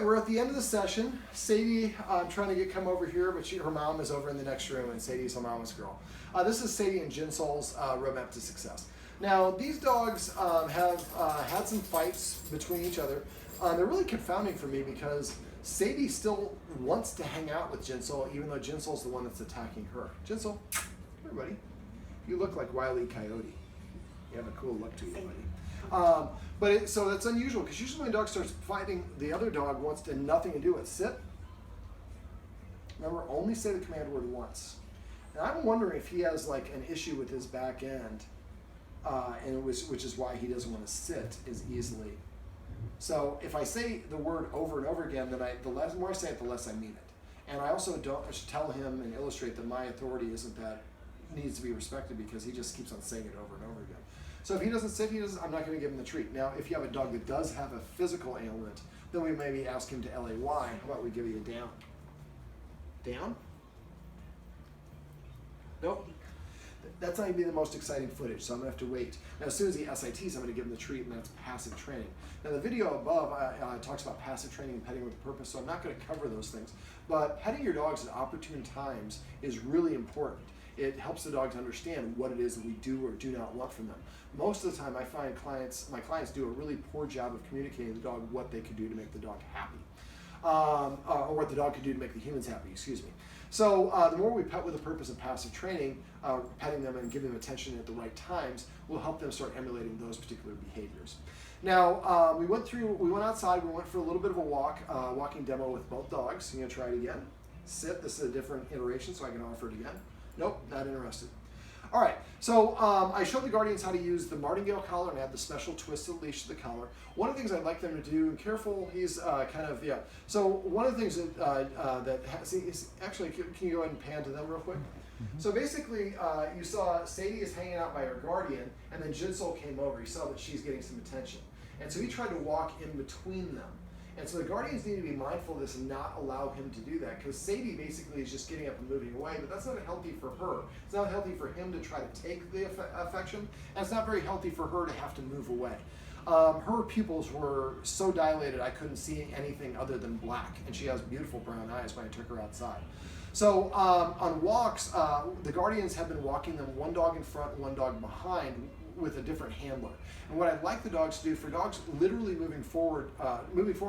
right, we're at the end of the session. Sadie, I'm trying to come over here, but her mom is over in the next room, and Sadie's her mama's girl. This is Sadie and Jinsol's roadmap to success. Now, these dogs have had some fights between each other. They're really confounding for me because Sadie still wants to hang out with Jinsol, even though Jinsol's the one that's attacking her. Jinsol, come here, buddy. You look like Wile E. Coyote. You have a cool look to you, buddy. So that's unusual because usually when a dog starts fighting, the other dog wants to nothing to do with sit. Remember, only say the command word once. And I'm wondering if he has like an issue with his back end, which is why he doesn't want to sit as easily. So if I say the word over and over again, then the more I say it, the less I mean it. And I also I should tell him and illustrate that my authority isn't that needs to be respected because he just keeps on saying it over and over again. So if he doesn't sit, I'm not going to give him the treat. Now, if you have a dog that does have a physical ailment, then we maybe ask him to LAY. How about we give you a down? Down? Nope. That's not going to be the most exciting footage, so I'm going to have to wait. Now, as soon as he SITs, I'm going to give him the treat, and that's passive training. Now, the video above talks about passive training and petting with a purpose, so I'm not going to cover those things. But petting your dogs at opportune times is really important. It helps the dog to understand what it is that we do or do not want from them. Most of the time, I find my clients do a really poor job of communicating to the dog what they can do to make the dog happy, or what the dog can do to make the humans happy, excuse me. So the more we pet with the purpose of passive training, petting them and giving them attention at the right times will help them start emulating those particular behaviors. Now, we went outside, we went for a little bit of a walking demo with both dogs. You gonna try it again? Sit, this is a different iteration, so I can offer it again. Nope, not interested. All right, so I showed the Guardians how to use the martingale collar and add the special twisted leash to the collar. One of the things I'd like them to do, and careful, he's so one of the things actually, can you go ahead and pan to them real quick? Mm-hmm. So basically, you saw Sadie is hanging out by her Guardian, and then Jinsol came over. You saw that she's getting some attention. And so he tried to walk in between them. And so the Guardians need to be mindful of this and not allow him to do that, because Sadie basically is just getting up and moving away, but that's not healthy for her. It's not healthy for him to try to take the affection, and it's not very healthy for her to have to move away. Her pupils were so dilated I couldn't see anything other than black, and she has beautiful brown eyes when I took her outside. So on walks, the Guardians have been walking them one dog in front, one dog behind, with a different handler. And what I'd like the dogs to do, for dogs literally moving forward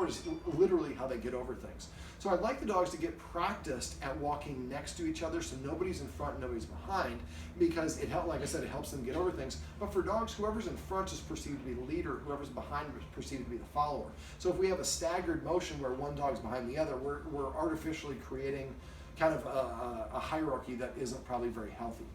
is literally how they get over things. So I'd like the dogs to get practiced at walking next to each other so nobody's in front, nobody's behind, because like I said, it helps them get over things. But for dogs, whoever's in front is perceived to be the leader, whoever's behind is perceived to be the follower. So if we have a staggered motion where one dog's behind the other, we're artificially creating kind of a hierarchy that isn't probably very healthy.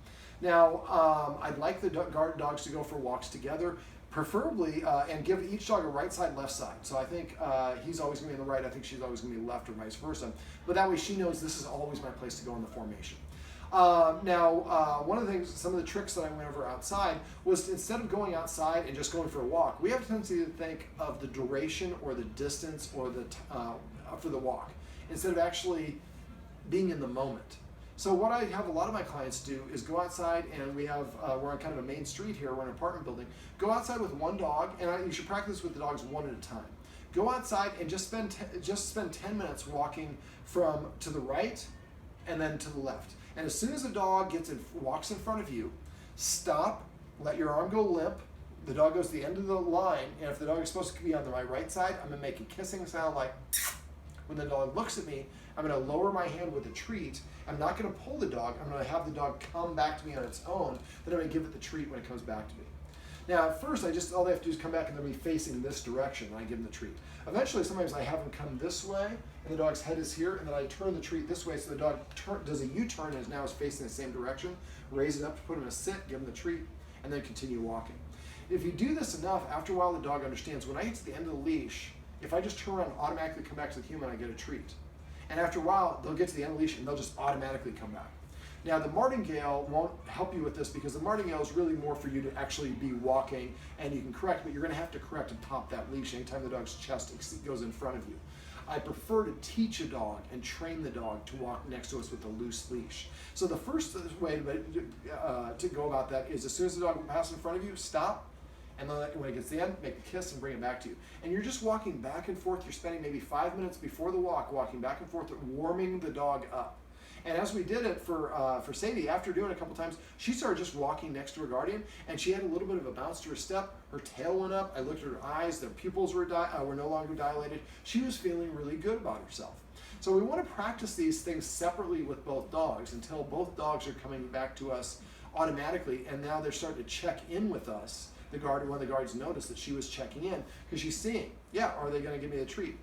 Now, I'd like the guard dogs to go for walks together, preferably, and give each dog a right side, left side. So I think he's always going to be on the right, I think she's always going to be left, or vice versa. But that way she knows this is always my place to go in the formation. Now, one of the things, some of the tricks that I went over outside was instead of going outside and just going for a walk, we have a tendency to think of the duration or the distance or for the walk, instead of actually being in the moment. So what I have a lot of my clients do is go outside, and we're on kind of a main street here, we're in an apartment building. Go outside with one dog, and you should practice with the dogs one at a time. Go outside and just spend 10 minutes walking from to the right and then to the left. And as soon as the dog walks in front of you, stop, let your arm go limp. The dog goes to the end of the line, and if the dog is supposed to be on my right side, I'm gonna make a kissing sound like, when the dog looks at me, I'm going to lower my hand with a treat. I'm not going to pull the dog. I'm going to have the dog come back to me on its own. Then I'm going to give it the treat when it comes back to me. Now, at first, all they have to do is come back and they'll be facing this direction when I give them the treat. Eventually, sometimes I have them come this way, and the dog's head is here, and then I turn the treat this way, so the dog does a U-turn and now is facing the same direction. Raise it up to put him in a sit, give him the treat, and then continue walking. If you do this enough, after a while, the dog understands. When I get to the end of the leash, if I just turn around and automatically come back to the human, I get a treat. And after a while, they'll get to the end of the leash and they'll just automatically come back. Now, the martingale won't help you with this because the martingale is really more for you to actually be walking, and you can correct, but you're going to have to correct and top that leash anytime the dog's chest goes in front of you. I prefer to teach a dog and train the dog to walk next to us with a loose leash. So the first way to go about that is as soon as the dog passes in front of you, stop, And then when it gets to the end, make a kiss and bring it back to you. And you're just walking back and forth. You're spending maybe 5 minutes before the walk, walking back and forth, warming the dog up. And as we did it for Sadie, after doing it a couple times, she started just walking next to her guardian, and she had a little bit of a bounce to her step. Her tail went up. I looked at her eyes. Their pupils were no longer dilated. She was feeling really good about herself. So we want to practice these things separately with both dogs until both dogs are coming back to us automatically, and now they're starting to check in with us. One of the guards noticed that she was checking in because she's seeing, yeah, are they going to give me a treat?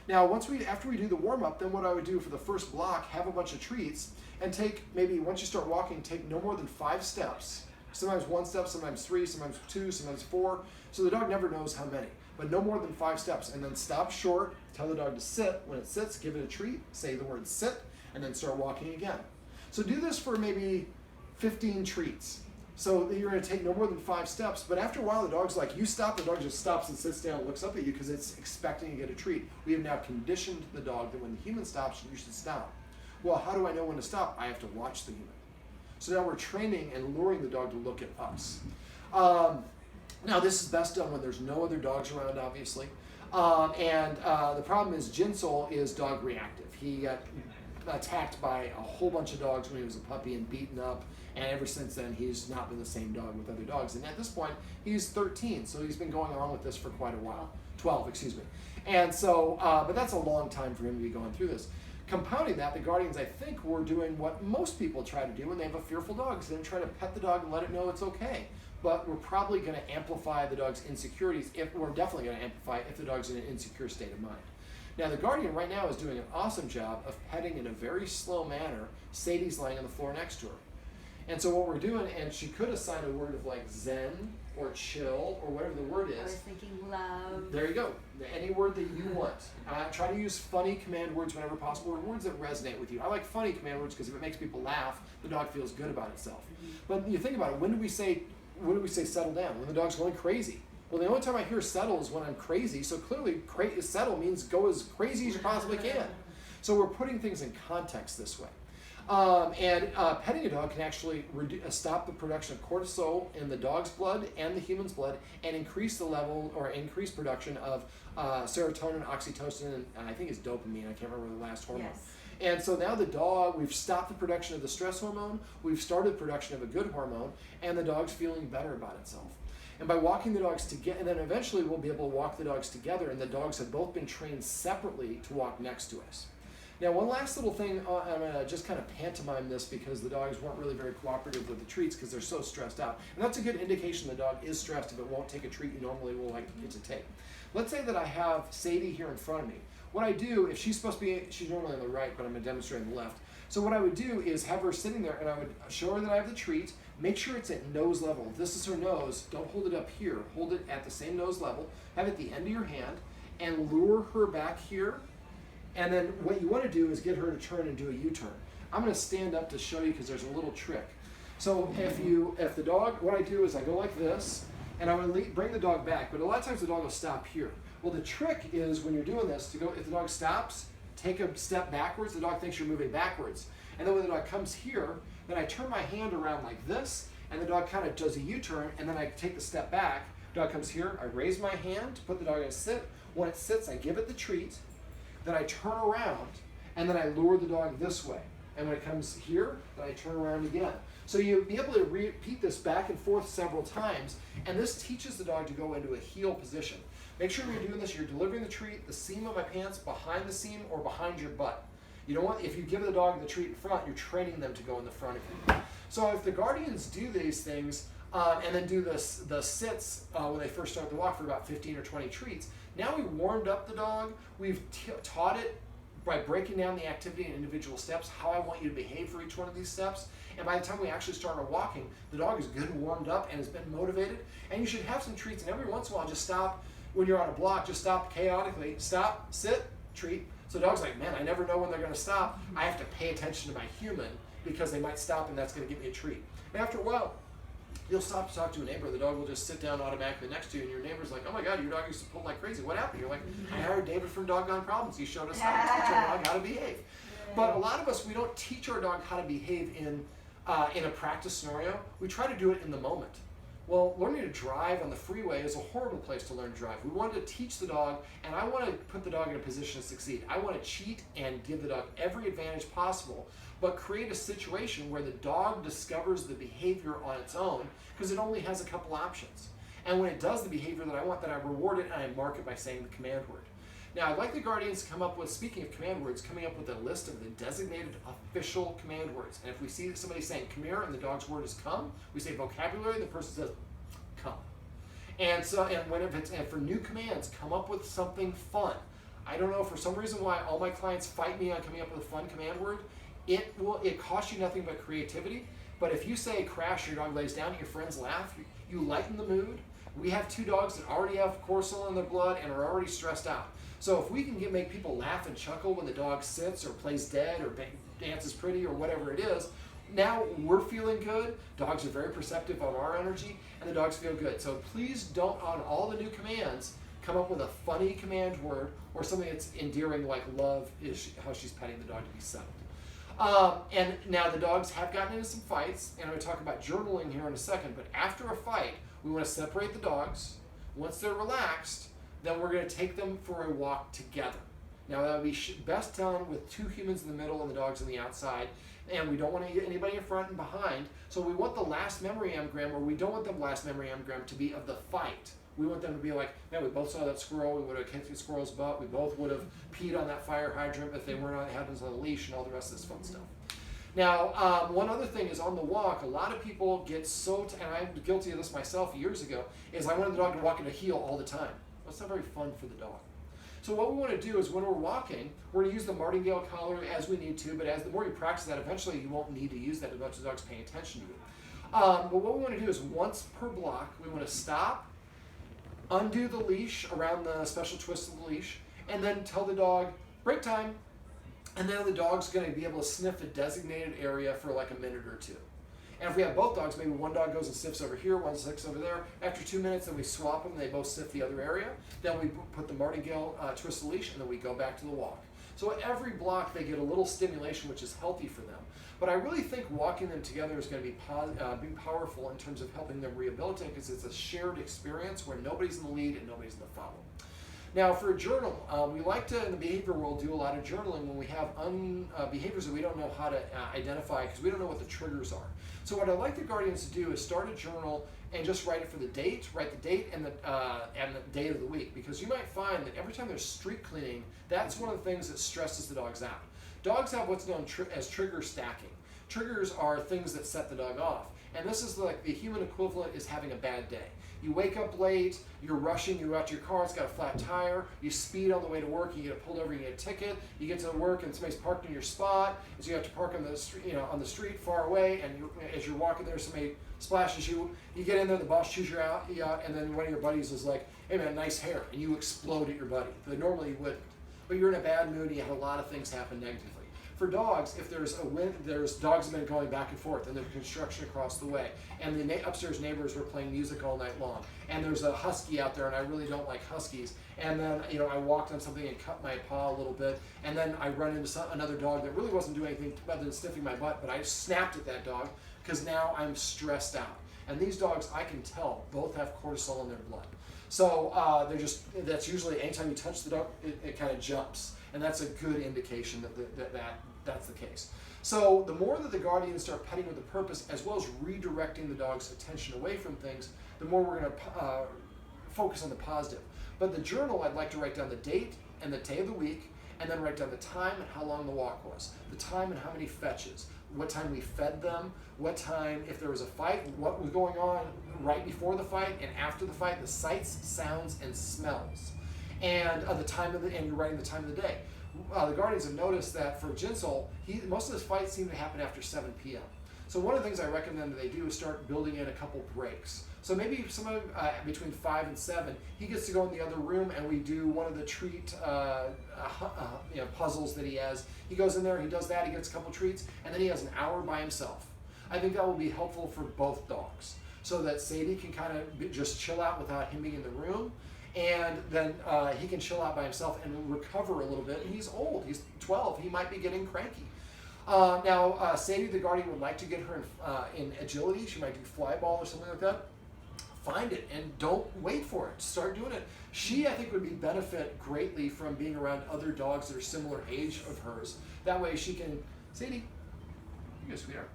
Now, after we do the warm-up, then what I would do for the first block, have a bunch of treats, and take maybe, once you start walking, take no more than 5 steps. Sometimes 1 step, sometimes 3, sometimes 2, sometimes 4. So the dog never knows how many, but no more than 5 steps. And then stop short, tell the dog to sit. When it sits, give it a treat, say the word sit, and then start walking again. So do this for maybe 15 treats. So you're going to take no more than 5 steps, but after a while the dog's like, you stop, the dog just stops and sits down and looks up at you because it's expecting to get a treat. We have now conditioned the dog that when the human stops, you should stop. Well, how do I know when to stop? I have to watch the human. So now we're training and luring the dog to look at us. Now this is best done when there's no other dogs around, obviously. The problem is Jinsol is dog reactive. He got attacked by a whole bunch of dogs when he was a puppy and beaten up. And ever since then, he's not been the same dog with other dogs. And at this point, he's 13, so he's been going along with this for quite a while. 12, excuse me. And so, but that's a long time for him to be going through this. Compounding that, the guardians, I think, were doing what most people try to do when they have a fearful dog. So they try to pet the dog and let it know it's okay. But we're probably going to amplify the dog's insecurities. We're definitely going to amplify if the dog's in an insecure state of mind. Now, the guardian right now is doing an awesome job of petting in a very slow manner. Sadie's laying on the floor next to her. And so what we're doing, and she could assign a word of like zen or chill or whatever the word is. I was thinking love. There you go. Any word that you want. Try to use funny command words whenever possible, or words that resonate with you. I like funny command words because if it makes people laugh, the dog feels good about itself. But you think about it, when do we say settle down? When the dog's going crazy. Well, the only time I hear settle is when I'm crazy, so clearly settle means go as crazy as you possibly can. So we're putting things in context this way. Petting a dog can actually stop the production of cortisol in the dog's blood and the human's blood, and increase the level or increase production of serotonin, oxytocin, and I think it's dopamine. I can't remember the last hormone. Yes. And so now the dog, we've stopped the production of the stress hormone, we've started production of a good hormone, and the dog's feeling better about itself. And by walking the dogs together, and then eventually we'll be able to walk the dogs together, and the dogs have both been trained separately to walk next to us. Now, one last little thing, I'm going to just kind of pantomime this because the dogs weren't really very cooperative with the treats because they're so stressed out. And that's a good indication the dog is stressed if it won't take a treat you normally will like it to take. Let's say that I have Sadie here in front of me. What I do, if she's supposed to be, she's normally on the right, but I'm going to demonstrate on the left. So what I would do is have her sitting there, and I would show her that I have the treat, make sure it's at nose level. If this is her nose, don't hold it up here. Hold it at the same nose level. Have it at the end of your hand, and lure her back here. And then what you want to do is get her to turn and do a U-turn. I'm going to stand up to show you because there's a little trick. So if the dog, what I do is I go like this, and I would bring the dog back, but a lot of times the dog will stop here. Well, the trick is when you're doing this, if the dog stops, take a step backwards, the dog thinks you're moving backwards. And then when the dog comes here, then I turn my hand around like this, and the dog kind of does a U-turn, and then I take the step back. Dog comes here, I raise my hand to put the dog in a sit. When it sits, I give it the treat. Then I turn around, and then I lure the dog this way. And when it comes here, then I turn around again. So you'll be able to repeat this back and forth several times, and this teaches the dog to go into a heel position. Make sure when you're doing this, you're delivering the treat, the seam of my pants, behind the seam, or behind your butt. You don't want, if you give the dog the treat in front, you're training them to go in the front of you. So if the guardians do these things, and then do the sits when they first start the walk for about 15 or 20 treats, now we warmed up the dog, we've taught it by breaking down the activity in individual steps, how I want you to behave for each one of these steps, and by the time we actually start our walking, the dog is good and warmed up and has been motivated, and you should have some treats, and every once in a while just stop, when you're on a block, just stop chaotically, stop, sit, treat. So the dog's like, man, I never know when they're going to stop, I have to pay attention to my human because they might stop and that's going to give me a treat. And after a while, you'll stop to talk to a neighbor, the dog will just sit down automatically next to you, and your neighbor's like, oh my God, your dog used to pull like crazy. What happened? You're like, I hired David from Doggone Problems. He showed us how to teach our dog how to behave. But a lot of us, we don't teach our dog how to behave in a practice scenario. We try to do it in the moment. Well, learning to drive on the freeway is a horrible place to learn to drive. We want to teach the dog, and I want to put the dog in a position to succeed. I want to cheat and give the dog every advantage possible, but create a situation where the dog discovers the behavior on its own, because it only has a couple options. And when it does the behavior that I want, then I reward it and I mark it by saying the command word. Now, I'd like the guardians to come up with, speaking of command words, coming up with a list of the designated official command words. And if we see somebody saying come here and the dog's word is come, we say vocabulary, the person says come. And so, and for new commands, come up with something fun. I don't know, for some reason why all my clients fight me on coming up with a fun command word. It costs you nothing but creativity. But if you say crash, your dog lays down and your friends laugh, you lighten the mood. We have 2 dogs that already have cortisol in their blood and are already stressed out. So if we can make people laugh and chuckle when the dog sits or plays dead or dances pretty or whatever it is, now we're feeling good. Dogs are very perceptive of our energy, and the dogs feel good. So please don't, on all the new commands, come up with a funny command word or something that's endearing, like love is how she's petting the dog to be settled. And now the dogs have gotten into some fights, and I'm going to talk about journaling here in a second, but after a fight, we want to separate the dogs. Once they're relaxed, then we're going to take them for a walk together. Now that would be best done with 2 humans in the middle and the dogs on the outside, and we don't want to get anybody in front and behind. So we want the last memory engram, or we don't want the last memory engram to be of the fight. We want them to be like, man, we both saw that squirrel, we would have kicked the squirrel's butt, we both would have peed on that fire hydrant if they weren't on, had us on a leash, and all the rest of this fun stuff. Now, one other thing is on the walk, a lot of people get so, and I'm guilty of this myself years ago, is I wanted the dog to walk in a heel all the time. That's not very fun for the dog. So what we want to do is when we're walking, we're going to use the martingale collar as we need to, but as the more you practice that, eventually you won't need to use that as much as the dog's paying attention to it. But what we want to do is once per block, we want to stop, undo the leash around the special twist of the leash, and then tell the dog, break time. And then the dog's going to be able to sniff a designated area for like a minute or 2. And if we have both dogs, maybe one dog goes and sniffs over here, one sniffs over there. After 2 minutes, then we swap them, and they both sniff the other area. Then we put the martingale twist the leash, and then we go back to the walk. So at every block, they get a little stimulation, which is healthy for them. But I really think walking them together is going to be powerful in terms of helping them rehabilitate, because it's a shared experience where nobody's in the lead and nobody's in the follow. Now, for a journal, we like to, in the behavior world, do a lot of journaling when we have behaviors that we don't know how to identify because we don't know what the triggers are. So what I'd like the guardians to do is start a journal and just write it for the date, write the date and the day of the week, because you might find that every time there's street cleaning, that's one of the things that stresses the dogs out. Dogs have what's known as trigger stacking. Triggers are things that set the dog off. And this is like the human equivalent is having a bad day. You wake up late, you're rushing, you're out to your car, it's got a flat tire, you speed on the way to work, you get pulled over, you get a ticket, you get to work and somebody's parked in your spot, and so you have to park on the street, on the street far away, and as you're walking there, somebody splashes you, you get in there, the boss chews you out, and then one of your buddies is like, hey man, nice hair, and you explode at your buddy. But normally you wouldn't. But you're in a bad mood, and you had a lot of things happen negatively. For dogs, if there's a wind, there's dogs have been going back and forth, and there's construction across the way, and the upstairs neighbors were playing music all night long, and there's a husky out there, and I really don't like huskies, and then I walked on something and cut my paw a little bit, and then I run into another dog that really wasn't doing anything other than sniffing my butt, but I snapped at that dog because now I'm stressed out. And these dogs, I can tell, both have cortisol in their blood. So that's usually anytime you touch the dog, it kind of jumps. And that's a good indication that that's the case. So the more that the guardians start petting with a purpose, as well as redirecting the dog's attention away from things, the more we're going to focus on the positive. But the journal, I'd like to write down the date and the day of the week, and then write down the time and how long the walk was, the time and how many fetches, what time we fed them, what time, if there was a fight, what was going on right before the fight and after the fight, the sights, sounds, and smells. And the time of and you're writing the time of the day. The guardians have noticed that for Jinsol, most of his fights seem to happen after 7 p.m. So one of the things I recommend that they do is start building in a couple breaks. So maybe between 5 and 7, he gets to go in the other room, and we do one of the treat puzzles that he has. He goes in there, he does that, he gets a couple treats, and then he has an hour by himself. I think that will be helpful for both dogs, so that Sadie can kind of just chill out without him being in the room. And then he can chill out by himself and recover a little bit. And he's old, he's 12, he might be getting cranky. Now, Sadie, the guardian, would like to get her in agility. She might do fly ball or something like that. find it and don't wait for it. Start doing it. She, I think, would benefit greatly from being around other dogs that are similar age of hers. That way she can, Sadie, you go, sweetheart.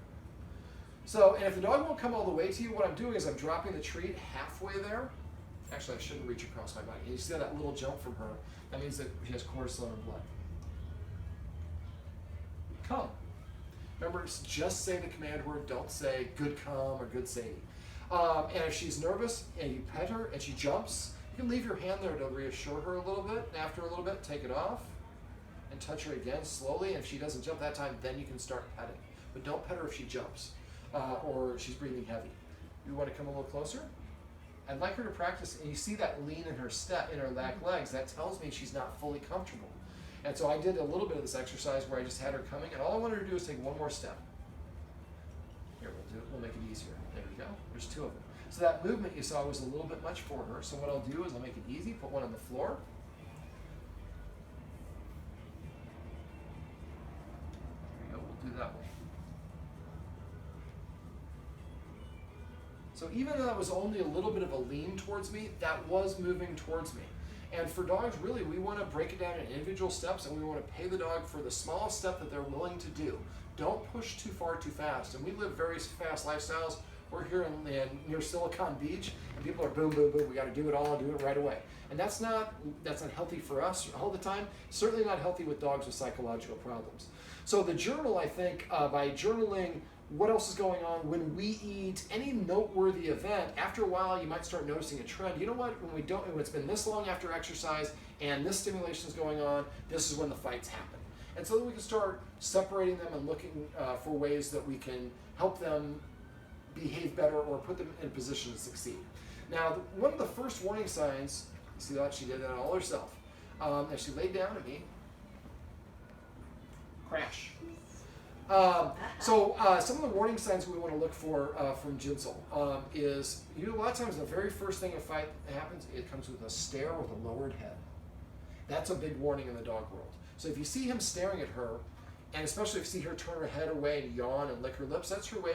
So, and if the dog won't come all the way to you, what I'm doing is I'm dropping the treat halfway there. Actually, I shouldn't reach across my body. And you see that little jump from her? That means that she has cortisol in her blood. Come. Remember, just say the command word. Don't say good come or good Sadie. And if she's nervous and you pet her and she jumps, you can leave your hand there to reassure her a little bit. And after a little bit, take it off and touch her again slowly. And if she doesn't jump that time, then you can start petting. But don't pet her if she jumps or she's breathing heavy. You want to come a little closer? I'd like her to practice, and you see that lean in her step, in her back legs. That tells me she's not fully comfortable. And so I did a little bit of this exercise where I just had her coming, and all I wanted her to do is take one more step. Here, we'll make it easier. There we go. There's two of them. So that movement you saw was a little bit much for her. So what I'll do is I'll make it easy, put one on the floor. There we go. We'll do that one. So even though that was only a little bit of a lean towards me, that was moving towards me. And for dogs, really, we want to break it down in individual steps, and we want to pay the dog for the smallest step that they're willing to do. Don't push too far too fast. And we live very fast lifestyles. We're here near Silicon Beach, and people are boom, boom, boom. We got to do it all, do it right away. And that's not healthy for us all the time. Certainly not healthy with dogs with psychological problems. So the journal, I think, by journaling what else is going on when we eat, any noteworthy event, after a while you might start noticing a trend. You know what, when it's been this long after exercise and this stimulation is going on, this is when the fights happen. And so then we can start separating them and looking for ways that we can help them behave better or put them in a position to succeed. Now, one of the first warning signs, you see that she did that all herself. As she laid down at me, crash. Some of the warning signs we want to look for from Jinsol is, a lot of times the very first thing a fight happens, it comes with a stare with a lowered head. That's a big warning in the dog world. So if you see him staring at her, and especially if you see her turn her head away and yawn and lick her lips, that's her way,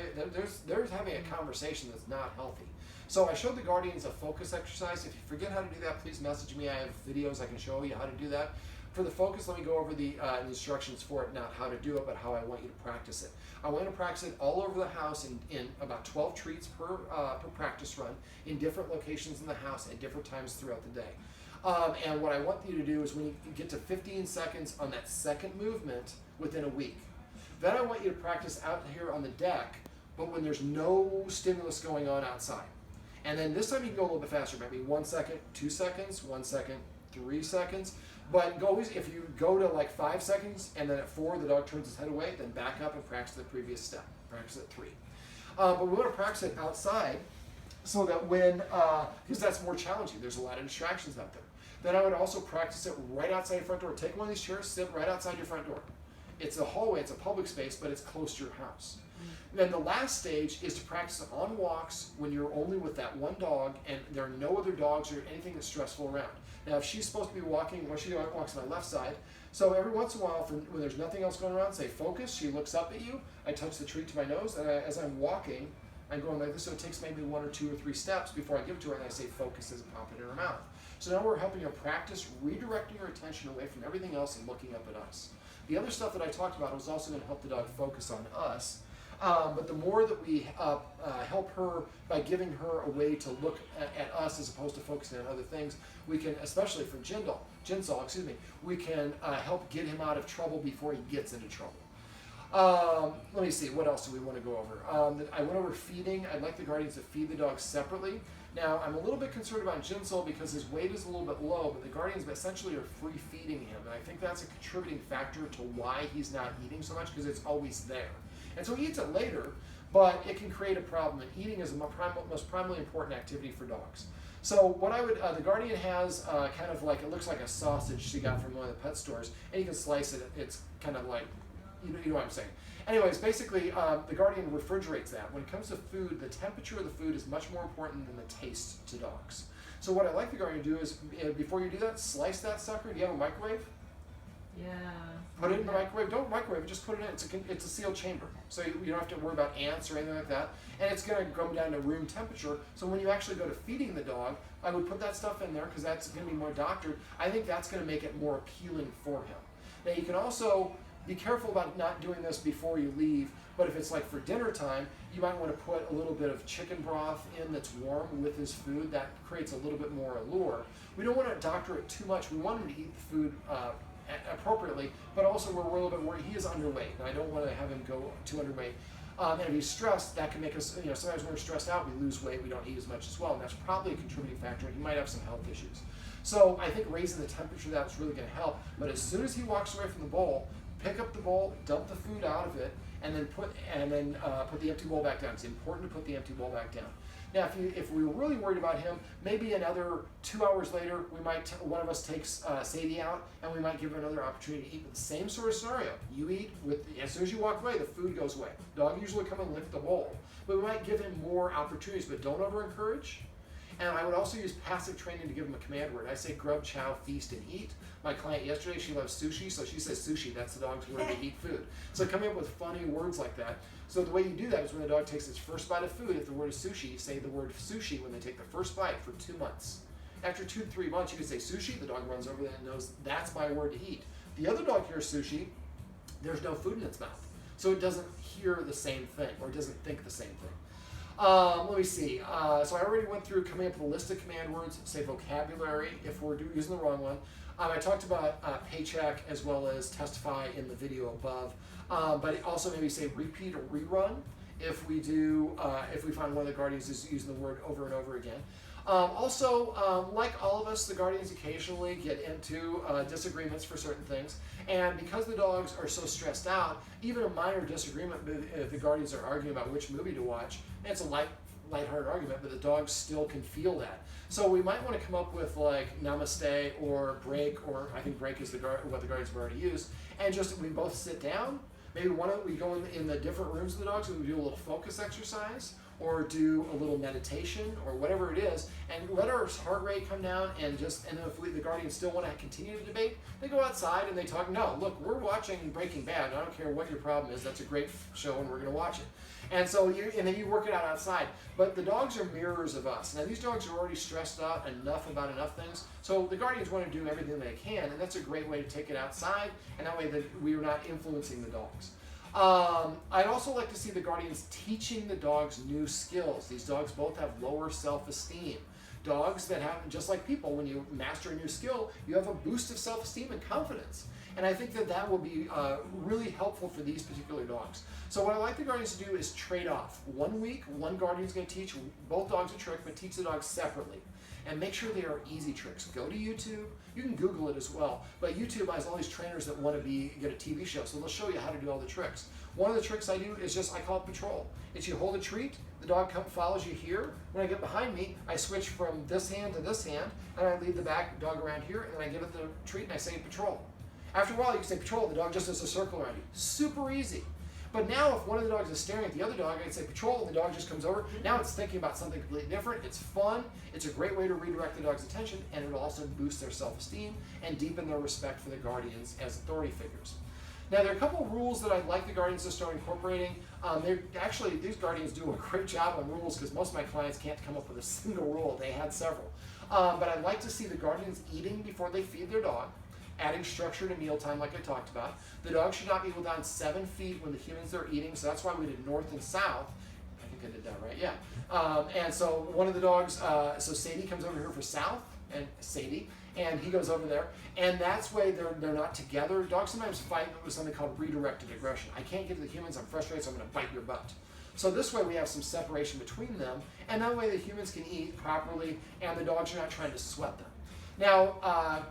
they're having a conversation that's not healthy. So I showed the Guardians a focus exercise. If you forget how to do that, please message me. I have videos I can show you how to do that. For the focus, let me go over the instructions for it, not how to do it, but how I want you to practice it. I want you to practice it all over the house in about 12 treats per practice run in different locations in the house at different times throughout the day. And what I want you to do is when you get to 15 seconds on that second movement within a week, then I want you to practice out here on the deck, but when there's no stimulus going on outside. And then this time you can go a little bit faster, maybe 1 second, 2 seconds, 1 second, 3 seconds. But if you go to like 5 seconds and then at 4 the dog turns his head away, then back up and practice the previous step. Practice at 3. But we want to practice it outside so that because that's more challenging. There's a lot of distractions out there. Then I would also practice it right outside your front door. Take one of these chairs, sit right outside your front door. It's a hallway, it's a public space, but it's close to your house. Then the last stage is to practice it on walks when you're only with that one dog and there are no other dogs or anything that's stressful around. Now, if she's supposed to be walking, she walks on my left side. So every once in a while, when there's nothing else going around, say focus, she looks up at you, I touch the treat to my nose, and as I'm walking, I'm going like this, so it takes maybe 1 or 2 or 3 steps before I give it to her, and I say focus as a pop it in her mouth. So now we're helping her practice redirecting her attention away from everything else and looking up at us. The other stuff that I talked about was also going to help the dog focus on us. But the more that we help her by giving her a way to look at us as opposed to focusing on other things, we can, especially for Jinsol, we can help get him out of trouble before he gets into trouble. Let me see, what else do we want to go over? I went over feeding. I'd like the Guardians to feed the dog separately. Now, I'm a little bit concerned about Jinsol because his weight is a little bit low, but the Guardians essentially are free feeding him, and I think that's a contributing factor to why he's not eating so much, because it's always there. And so he eats it later, but it can create a problem, and eating is the most primarily important activity for dogs. So what I would, the Guardian has kind of like, it looks like a sausage she got from one of the pet stores, and you can slice it. It's kind of like, you know what I'm saying. Anyways, basically, the Guardian refrigerates that. When it comes to food, the temperature of the food is much more important than the taste to dogs. So what I like the Guardian to do is, before you do that, slice that sucker. Do you have a microwave? Yeah. Put it in the microwave. Don't microwave it, just put it in. It's a sealed chamber. So you don't have to worry about ants or anything like that. And it's going to go down to room temperature. So when you actually go to feeding the dog, I would put that stuff in there because that's going to be more doctored. I think that's going to make it more appealing for him. Now you can also be careful about not doing this before you leave. But if it's like for dinner time, you might want to put a little bit of chicken broth in that's warm with his food. That creates a little bit more allure. We don't want to doctor it too much. We want him to eat the food appropriately, but also we're a little bit worried. He is underweight, and I don't want to have him go too underweight. And if he's stressed, that can make us, sometimes when we're stressed out, we lose weight, we don't eat as much as well, and that's probably a contributing factor. He might have some health issues. So I think raising the temperature of that is really going to help. But as soon as he walks away from the bowl, pick up the bowl, dump the food out of it, and then put the empty bowl back down. It's important to put the empty bowl back down. Now, if we were really worried about him, maybe another 2 hours later, one of us takes Sadie out, and we might give her another opportunity to eat. With the same sort of scenario, you eat as soon as you walk away, the food goes away. Dog usually come and lick the bowl, but we might give him more opportunities, but don't over encourage. And I would also use passive training to give him a command word. I say grub, chow, feast, and eat. My client yesterday, she loves sushi, so she says sushi. That's the dog's word to eat food. So coming up with funny words like that. So the way you do that is when the dog takes its first bite of food, if the word is sushi, you say the word sushi when they take the first bite for 2 months. After 2 to 3 months, you can say sushi. The dog runs over there and knows that's my word to eat. The other dog hears sushi, there's no food in its mouth. So it doesn't hear the same thing, or it doesn't think the same thing. Let me see. So I already went through coming up with a list of command words, say vocabulary if we're using the wrong one. I talked about paycheck as well as testify in the video above, but also maybe say repeat or rerun if we find one of the guardians is using the word over and over again. Like all of us, the guardians occasionally get into disagreements for certain things, and because the dogs are so stressed out, even a minor disagreement, if the guardians are arguing about which movie to watch, and it's a lighthearted argument, but the dogs still can feel that. So we might want to come up with like namaste or break, or I think break is what the guardians have already used, and just we both sit down. Maybe we go in the different rooms of the dogs and we do a little focus exercise, or do a little meditation, or whatever it is, and let our heart rate come down, and then if the guardians still want to continue to debate, they go outside and they talk. No, look, we're watching Breaking Bad. I don't care what your problem is. That's a great show, and we're going to watch it. And so then you work it out outside. But the dogs are mirrors of us. Now these dogs are already stressed out enough about enough things. So the guardians want to do everything they can, and that's a great way to take it outside, and that way that we are not influencing the dogs. I'd also like to see the guardians teaching the dogs new skills. These dogs both have lower self-esteem. Dogs that have, just like people, when you master a new skill, you have a boost of self-esteem and confidence. And I think that will be really helpful for these particular dogs. So what I like the guardians to do is trade off. 1 week, one guardian's going to teach both dogs a trick, but teach the dogs separately. And make sure they are easy tricks. Go to YouTube. You can Google it as well. But YouTube has all these trainers that want to get a TV show, so they'll show you how to do all the tricks. One of the tricks I do is I call it patrol. It's you hold a treat, the dog follows you here. When I get behind me, I switch from this hand to this hand, and I lead the back dog around here, and then I give it the treat, and I say patrol. After a while, you can say patrol, the dog just does a circle around you. Super easy. But now if one of the dogs is staring at the other dog, I can say patrol, and the dog just comes over. Now it's thinking about something completely different. It's fun. It's a great way to redirect the dog's attention, and it'll also boost their self-esteem and deepen their respect for the guardians as authority figures. Now, there are a couple of rules that I'd like the guardians to start incorporating. These guardians do a great job on rules because most of my clients can't come up with a single rule. They had several. But I'd like to see the guardians eating before they feed their dog, adding structure to mealtime like I talked about. The dog should not be within 7 feet when the humans are eating, so that's why we did north and south. I think I did that right, yeah. And so one of the dogs, so Sadie comes over here for south, and Sadie, and he goes over there, and that's why they're not together. Dogs sometimes fight with something called redirected aggression. I can't get to the humans, I'm frustrated, so I'm going to bite your butt. So this way we have some separation between them, and that way the humans can eat properly, and the dogs are not trying to sweat them. Now,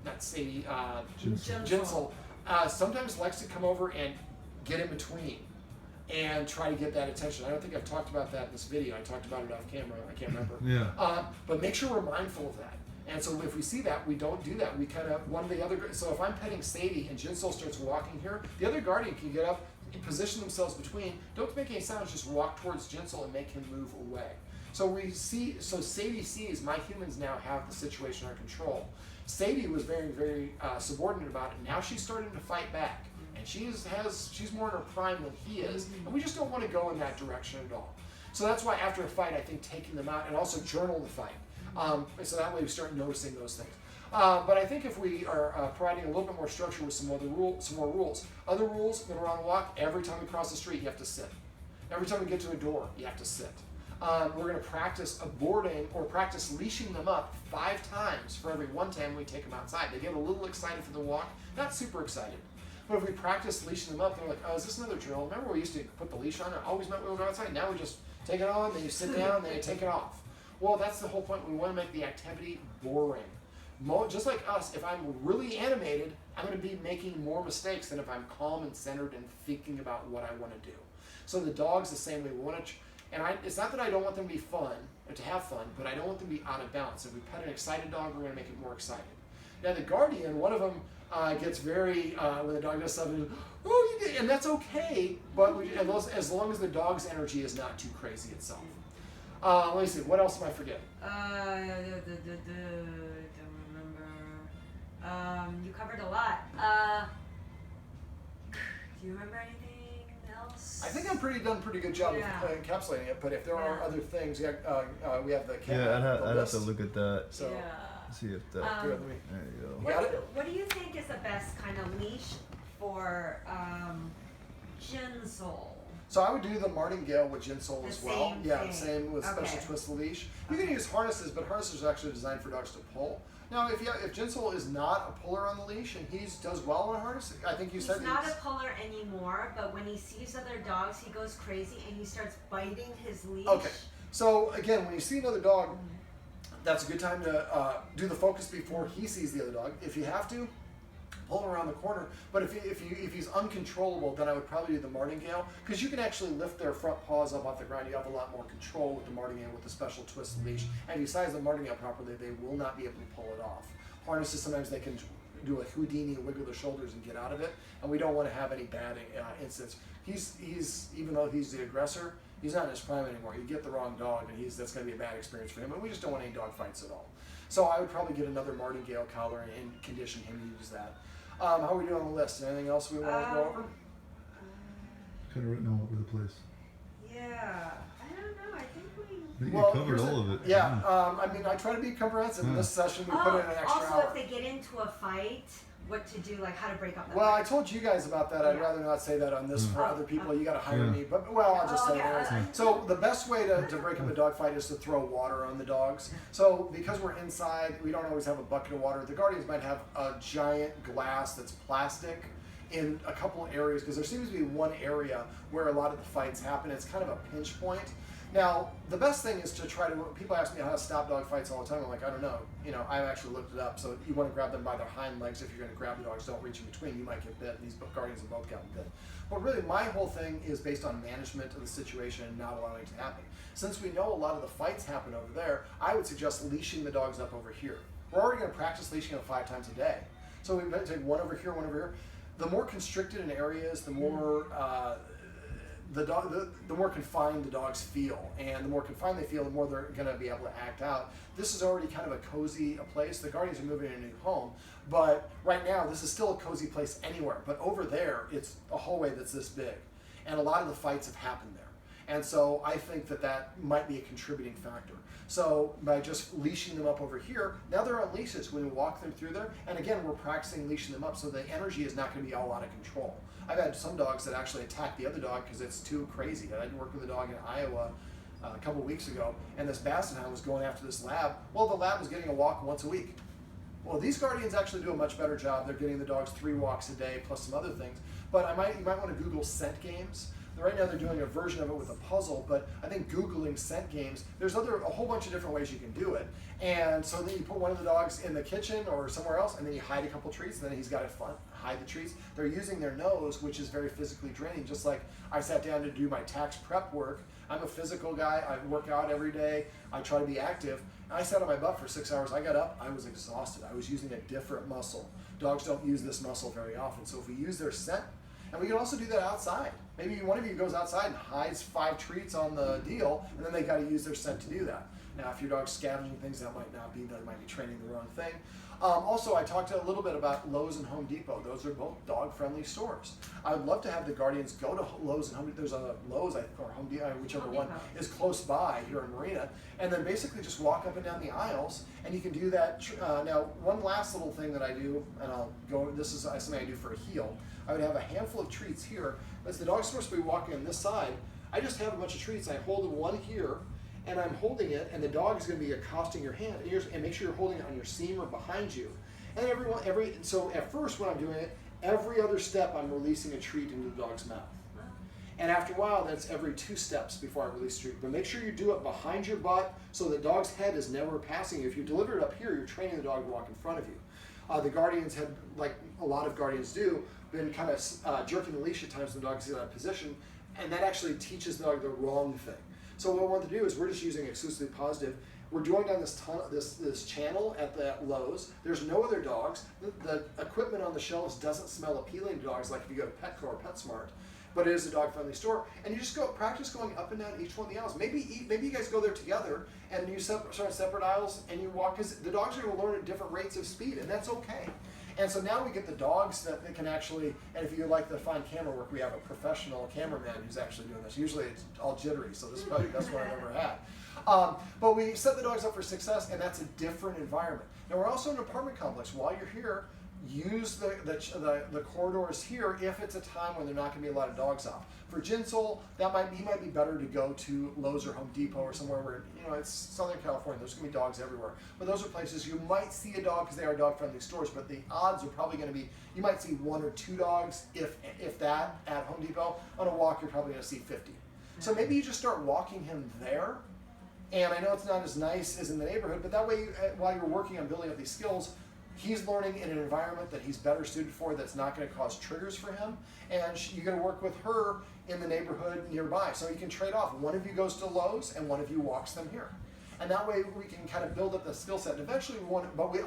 not Sadie, Jinsol, sometimes likes to come over and get in between and try to get that attention. I don't think I've talked about that in this video. I talked about it off camera. I can't remember. Yeah. But make sure we're mindful of that. And so if we see that, we don't do that. We kind of, so if I'm petting Sadie and Jinsol starts walking here, the other guardian can get up and position themselves between. Don't make any sounds, just walk towards Jinsol and make him move away. So Sadie sees my humans now have the situation under control. Sadie was very, very subordinate about it. Now she's starting to fight back. And she's more in her prime than he is. And we just don't want to go in that direction at all. So that's why after a fight, I think taking them out and also journal the fight. So that way we start noticing those things. But I think if we are providing a little bit more structure with some more rules. Other rules when we're on a walk, every time we cross the street, you have to sit. Every time we get to a door, you have to sit. We're going to practice boarding or practice leashing them up 5 times for every 1 time we take them outside. They get a little excited for the walk, not super excited. But if we practice leashing them up, they're like, oh, is this another drill? Remember we used to put the leash on? It always meant we would go outside. Now we just take it on, then you sit down, then you take it off. Well, that's the whole point. We want to make the activity boring. Just like us, if I'm really animated, I'm going to be making more mistakes than if I'm calm and centered and thinking about what I want to do. So the dog's the same way. We want to, it's not that I don't want them to be fun or to have fun, but I don't want them to be out of balance. If we pet an excited dog, we're going to make it more excited. Now the guardian, one of them gets very, when the dog does something, oh, you did, and that's okay, but as long as the dog's energy is not too crazy itself. Let me see, what else am I forgetting? Don't remember. You covered a lot. Do you remember anything else? I think I'm done pretty good job of encapsulating it, but if there are other things, we have the I'd have to look at that. So. See if that. There you go. What do you think is the best kind of leash for Jinsol? So I would do the martingale with Jinsol as well. Thing. Same with special twist leash. You can use harnesses, but harnesses are actually designed for dogs to pull. Now, if Jinsol is not a puller on the leash and he does well on a harness, I think he's not a puller anymore. But when he sees other dogs, he goes crazy and he starts biting his leash. Okay. So again, when you see another dog, that's a good time to do the focus before he sees the other dog. If you have to, pull him around the corner. But if he's uncontrollable, then I would probably do the martingale, because you can actually lift their front paws up off the ground. You have a lot more control with the martingale with the special twist leash. And if you size the martingale properly, they will not be able to pull it off. Harnesses, sometimes they can do a Houdini, wiggle their shoulders and get out of it, and we don't want to have any bad incidents. He's even though he's the aggressor, he's not in his prime anymore. You get the wrong dog, and that's going to be a bad experience for him. And we just don't want any dog fights at all. So I would probably get another martingale collar and condition him to use that. How are we doing on the list? Anything else we want to go over? Kind of written all over the place. Yeah, I don't know. I think we. You covered all of it. Yeah, I mean, I try to be comprehensive. In this session, we put in an extra also, hour. if they get into a fight, what to do, like how to break up the Well, fight. I told you guys about that. I'd rather not say that on this for other people. You got to hire me. But I'll just say it. So the best way to break up a dog fight is to throw water on the dogs. So because we're inside, we don't always have a bucket of water. The guardians might have a giant glass that's plastic in a couple of areas, because there seems to be one area where a lot of the fights happen. It's kind of a pinch point. Now, the best thing is to try to, people ask me how to stop dog fights all the time. I'm like, I don't know. I've actually looked it up. So you want to grab them by their hind legs. If you're going to grab the dogs, don't reach in between. You might get bit. These guardians have both gotten bit. But really, my whole thing is based on management of the situation and not allowing it to happen. Since we know a lot of the fights happen over there, I would suggest leashing the dogs up over here. We're already going to practice leashing them 5 times a day. So we might take one over here, one over here. The more constricted an area is, the more the more confined the dogs feel, and the more confined they feel, the more they're going to be able to act out. This is already kind of a cozy place. The guardians are moving in a new home, but right now this is still a cozy place anywhere. But over there, it's a hallway that's this big, and a lot of the fights have happened there. And so I think that might be a contributing factor. So by just leashing them up over here, now they're on leashes when we walk them through there. And again, we're practicing leashing them up, so the energy is not going to be all out of control. I've had some dogs that actually attack the other dog because it's too crazy. I worked with a dog in Iowa a couple of weeks ago, and this Basset Hound was going after this lab. Well, the lab was getting a walk once a week. Well, these guardians actually do a much better job. They're getting the dogs 3 walks a day plus some other things. But you might want to Google scent games. Right now they're doing a version of it with a puzzle, but I think Googling scent games, there's a whole bunch of different ways you can do it. And so then you put one of the dogs in the kitchen or somewhere else, and then you hide a couple treats, and then he's got to hide the treats. They're using their nose, which is very physically draining, just like I sat down to do my tax prep work. I'm a physical guy. I work out every day. I try to be active. And I sat on my butt for 6 hours. I got up. I was exhausted. I was using a different muscle. Dogs don't use this muscle very often. So if we use their scent, and we can also do that outside. Maybe one of you goes outside and hides 5 treats on the deal, and then they got to use their scent to do that. Now, if your dog's scavenging things, that might not be. That might be training the wrong thing. Also, I talked a little bit about Lowe's and Home Depot. Those are both dog-friendly stores. I would love to have the Guardians go to Lowe's and Home Depot. There's a Lowe's or Home Depot, whichever Home one Depot. is close by here in Marina, and then basically just walk up and down the aisles, and you can do that. Now, one last little thing that I do, and I'll go. This is something I do for a heel. I would have a handful of treats here. As the dog's supposed to be walking on this side, I just have a bunch of treats. I hold one here, and I'm holding it, and the dog is going to be accosting your hand. And make sure you're holding it on your seam or behind you. And so at first when I'm doing it, every other step I'm releasing a treat into the dog's mouth. And after a while, that's every 2 steps before I release a treat. But make sure you do it behind your butt so the dog's head is never passing you. If you deliver it up here, you're training the dog to walk in front of you. The Guardians had, like a lot of Guardians do, been kind of jerking the leash at times when the dog's in that position, and that actually teaches the dog the wrong thing. So what I want to do is we're just using exclusively positive. We're going down this channel at the Lowe's. There's no other dogs. The equipment on the shelves doesn't smell appealing to dogs like if you go to Petco or PetSmart, but it is a dog-friendly store. And you just practice going up and down each one of the aisles. Maybe you guys go there together and you start separate aisles and you walk, because the dogs are going to learn at different rates of speed, and that's okay. And so now we get the dogs that can actually, and if you like the fine camera work, we have a professional cameraman who's actually doing this. Usually it's all jittery, so this is probably the best one I've ever had. But we set the dogs up for success, and that's a different environment. Now we're also in an apartment complex. While you're here, use the corridors here if it's a time when there not going to be a lot of dogs off. For Jinsol, he might be better to go to Lowe's or Home Depot or somewhere where, it's Southern California. There's going to be dogs everywhere. But those are places you might see a dog because they are dog-friendly stores, but the odds are probably going to be, you might see 1 or 2 dogs, if that, at Home Depot. On a walk, you're probably going to see 50. So maybe you just start walking him there. And I know it's not as nice as in the neighborhood, but that way, while you're working on building up these skills, he's learning in an environment that he's better suited for, that's not going to cause triggers for him, and you're going to work with her in the neighborhood nearby. So you can trade off. One of you goes to Lowe's and one of you walks them here. And that way we can kind of build up the skill set. And eventually,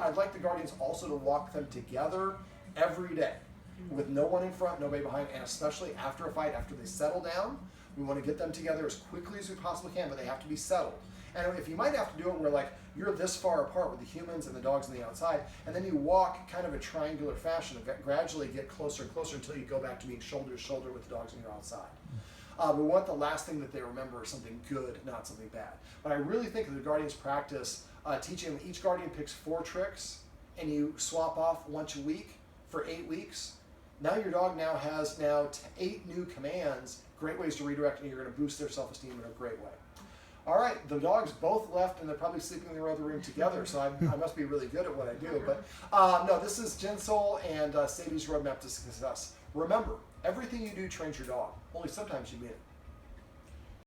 I'd like the Guardians also to walk them together every day with no one in front, nobody behind, and especially after a fight, after they settle down, we want to get them together as quickly as we possibly can, but they have to be settled. And if you might have to do it where you're this far apart with the humans and the dogs on the outside, and then you walk kind of a triangular fashion and gradually get closer and closer until you go back to being shoulder to shoulder with the dogs on your outside. We want the last thing that they remember is something good, not something bad. But I really think that the Guardians practice teaching them. Each Guardian picks 4 tricks, and you swap off once a week for 8 weeks. Now your dog has 8 new commands, great ways to redirect, and you're going to boost their self-esteem in a great way. All right, the dogs both left, and they're probably sleeping in the other room together, so I must be really good at what I do. But no, this is Jinsol and Sadie's roadmap to success. Remember, everything you do trains your dog, only sometimes you mean it.